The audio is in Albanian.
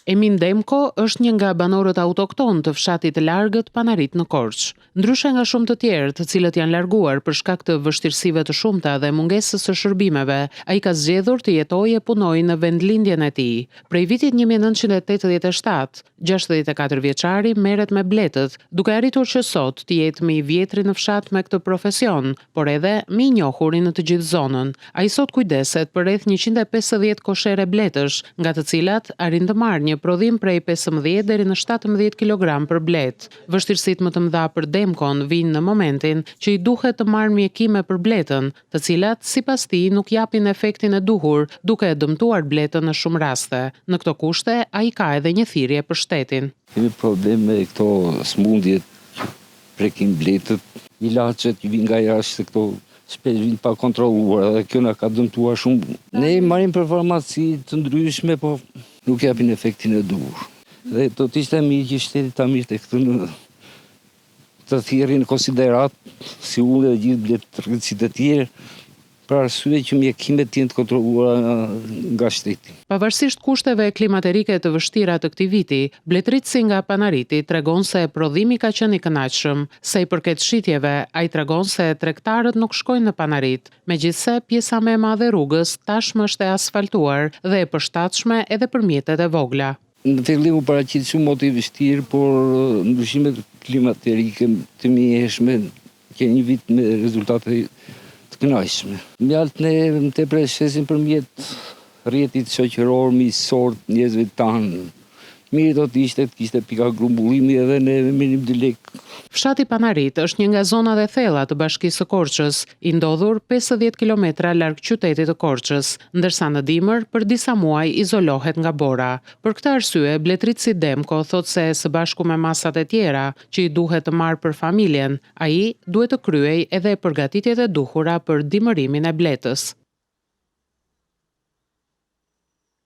Emin Demko është një nga banorët autokton të fshatit të largët Panarit në Korçë. Ndryshe nga shumë të tjerë, të cilët janë larguar për shkak të vështirësive të shumta dhe mungesës së shërbimeve, ai ka zgjedhur të jetojë e punojë në vendlindjen e tij. Prej vitit 1987, 64 vjeçari merret me bletët, duke arritur që sot të jetë më i vjetri në fshat me këtë profesion, por edhe më i njohuri në të gjithë zonën. Ai sot kujdeset për rreth 150 koshere bletësh, nga të cilat arrin të marrë një prodhim prej 15 deri në 17 kg për blet. Vështirësitë më të mëdha për Demkon vijnë në momentin që i duhet të marrë mjekime për bletën, të cilat sipas tij nuk japin efektin e duhur, duke e dëmtuar bletën në shumë raste. Në këto kushte, ai ka edhe një thirrje për shtetin. Kemi problem me këto smundjet që prekin bletët, ilaçet që vijnë nga jashtë, këto shpesh vijnë pa kontrolluar dhe kjo na ka dëmtuar shumë. Ne marrim për farmaci të ndryshme, po nuk japin efektin e duhur. Dhe do të ishte mirë që shteti ta mirte këtë të thirrjen në konsiderat, si unë dhe gjithë bletërësit e tjerë, për arsye që mjekimet jenë të kontrolluara nga shteti. Pavarësisht kushteve klimaterike të vështira të këtij viti, bletëritësi nga Panariti tregon se prodhimi ka qenë i kënaqshëm. Sa i përket shitjeve, ai tregon se tregtarët nuk shkojnë në Panarit, megjithse pjesa më e madhe e rrugës tashmë është e asfaltuar dhe e përshtatshme edhe për mjetet e vogla. Në fillim u paraqit shumë motiv i vështirë, por ndryshimet klimaterike të mjeshme ke një vit me rezultate të kënaqshme. Mjaltë ne tepër shesin përmjet rrjetit shoqëror miqësor të njerëzve tanë. Mirë do të ishte të kishte pika grumbullimi edhe ne minim 2 lekë. Fshati Panarit është një nga zonat e thella të bashkisë së Korçës, i ndodhur 50 kilometra larg qytetit të Korçës, ndërsa në dimër për disa muaj izolohet nga bora. Për këtë arsye, bletërit si Demko thot se së bashku me masat e tjera që i duhet të marrë për familjen, ai duhet të kryej edhe përgatitjet e duhura për dimërimin e bletës.